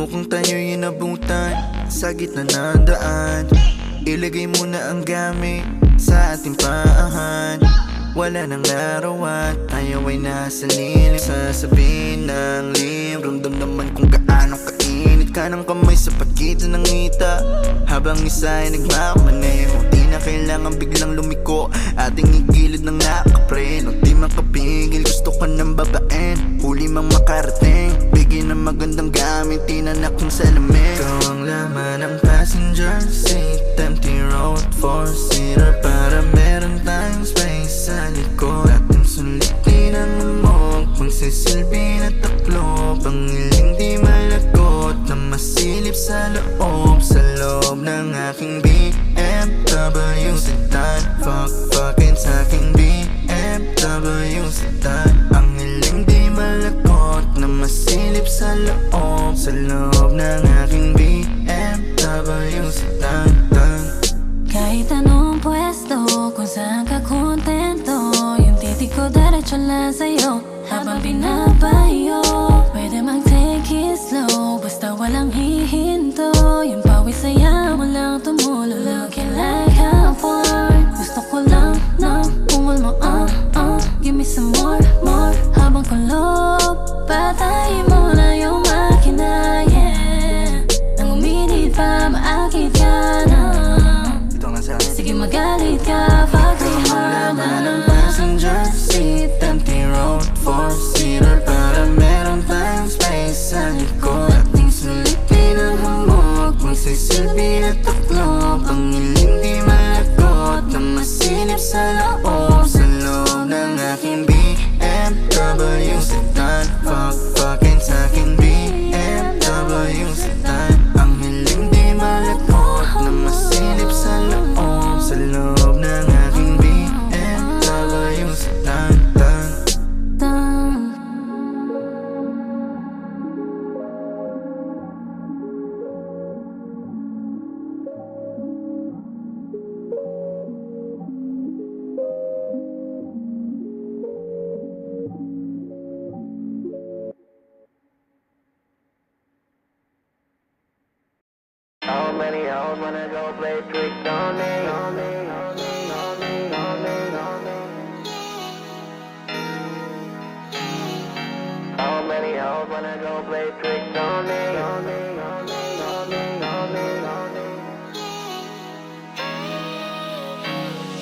Mukhang tayo'y inabutan sa gitna ng daan. Ilagay mo na ang gamit sa ating paahan. Wala nang larawan, tayo ay nasa lilim. Sasabihin ng lim, ramdam naman kung gaano kainit ka ng kamay sa pagitan ng ngita. Habang isa ay nagmamaneho, di na kailangan biglang lumiko. Ating igilid ng nakapreno, di makapigil, gusto ka ng babaen. Huli mang makarating, bigyan ng magandang gamit, tinanak ng salamin. Ikaw ang laman ng passenger seat, empty road, four-seater, para meron tayong space sa likod. Ating sulitin ang amok, magsisilbi na taklob. Ang hiling di malagot na masilip sa loob. Sa loob ng aking BMW sedan, fucking sa aking BMW sedan. Ang hiling di malagot na masilip sa loob. Sa loob ng aking BMW sedan. Kahit anong pwesto, kung saan ka kontento, yung titig ko diretso lang sa'yo habang binabayo. Pwede mag-take it slow, basta walang hihinto. Yung pawis saya mo lang tumulo, looking like a porn. Gusto ko lang na umul mo, give me some more, more. Habang kulob, patayin mo na yung makina, yeah. Nang uminit pa, maakit ka na. Sige magalit ka, fuck me hard na ng passenger seat, empty road, four-seater, para meron tayong space sa likod. Ating sulitin ang hamog, magsisilbi na taklob. Ang hiling di malagot na masilip sa loob. Sa loob ng aking BMW sedan, fucking sa aking BMW sedan. Ang hiling di malagot na masilip sa loob. Sa loob ng aking BMW sedan. How many hoes wanna go play tricks on me? How many hoes wanna go play tricks on me?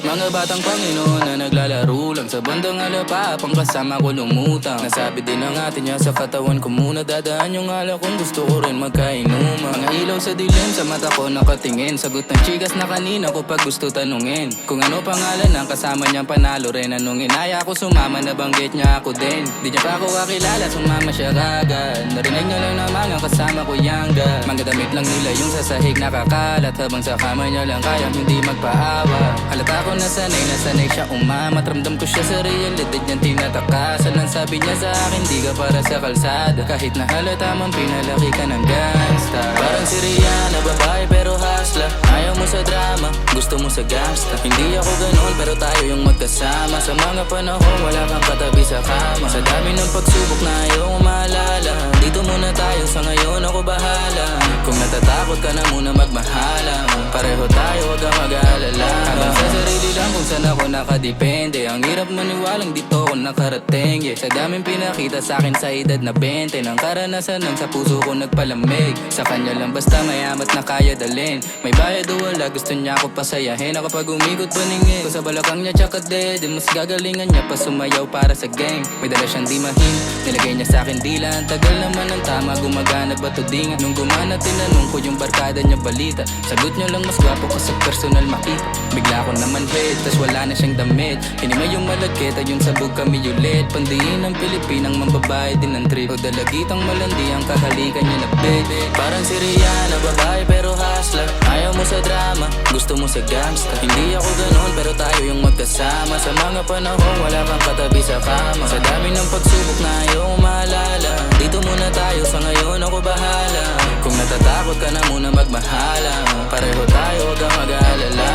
Mga batang Panginoon na naglalaro lang sa bandang alapa, pang kasama ko lumutang. Nasabi din ng ate niya sa katawan ko muna, dadaan yung ala kung gusto ko rin magkainuman. Mga ilaw sa dilim, sa mata ko nakatingin, sagot ng chikas na kanina ko pag gusto tanungin. Kung ano pangalan ng kasama niyang panalo rin, anong inaya ko sumama, nabanggit niya ako din. Di niya pa ako kakilala, sumama siya kagad. Narinig niya lang na mga kasama ko yangga. Mga damit lang nila yung sa sahig nakakalat, habang sa kama niya lang kayang hindi magpaawa. Halata ko nasanay siya umamat, ramdam ko siya sa realidad niyang tinatakasan. Ang sabi niya sa akin, di ka para sa kalsada, kahit na halata man pinalaki ka ng gangsta. Parang si Rihanna, babae pero hustler. Ayaw mo sa drama, gusto mo sa gangsta. Hindi ako ganoon pero tayo yung magkasama. Sa mga panahon wala kang katabi sa kama. Sa dami ng pagsubok na ayaw mo maalala, dito muna tayo, sa ngayon ako bahala. Kung natatakot ka na muna magmahala, pareho tayo, wag kang mag-aalala. Hanggang sa sarili lang kung saan ako nakadepende. Ang hirap maniwalang dito ako nakarating, yeah. Sa daming pinakita sa akin sa edad na 20, ng karanasan lang sa puso ko nagpalamig. Sa kanya lang basta mayamat na kaya dalhin. May bayad o wala, gusto niya ako pasayahin. Na kapag umikot paningin ko sa balakang niya tsaka dead, mas gagalingan niya pa sumayaw para sa gang. May dala siyang di mahin, nilagay niya sa akin dila. Ang tagal naman ng tama, gumagana ba to dinga? Nung gumana tinanong ko yung barkada niya balita, sagot niya lang mas gwapo ko sa personal makita. Bigla ko naman head, tas wala na siyang damit. Hinimay yung malagketa, yung sabog kami ulit. Pandiin ng Pilipinang mambabae din ng trip, o dalagitang malandi ang kahalikan niya na big. Parang si Rihanna, babae pero hustler. Ayaw mo sa drama, gusto mo sa gangsta. Hindi ako ganoon pero tayo yung magkasama. Sa mga panahon wala kang katabi sa kama. Sa dami ng pagsubok na ayaw maalala, dito muna tayo, sa ngayon ako bahala. Kung natatakot ka na muna magmahala, pareho tayo, wag kang mag-aalala.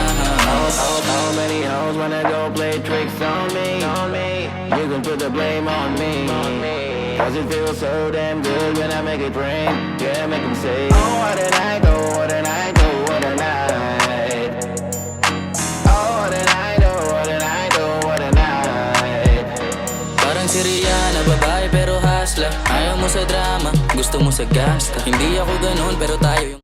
How many hoes wanna go play tricks on me? You can put the blame on me, cause it feels feel so damn good when I make it rain. Yeah, make them say, oh, what a night, oh, what a night, oh, what a night. Oh, what a night, oh, what a night, oh, what a night. Parang si Rihanna, babae pero hustler. Ayaw mo sa drama, gusto mo sa gangsta. Hindi ako ganun pero tayo yung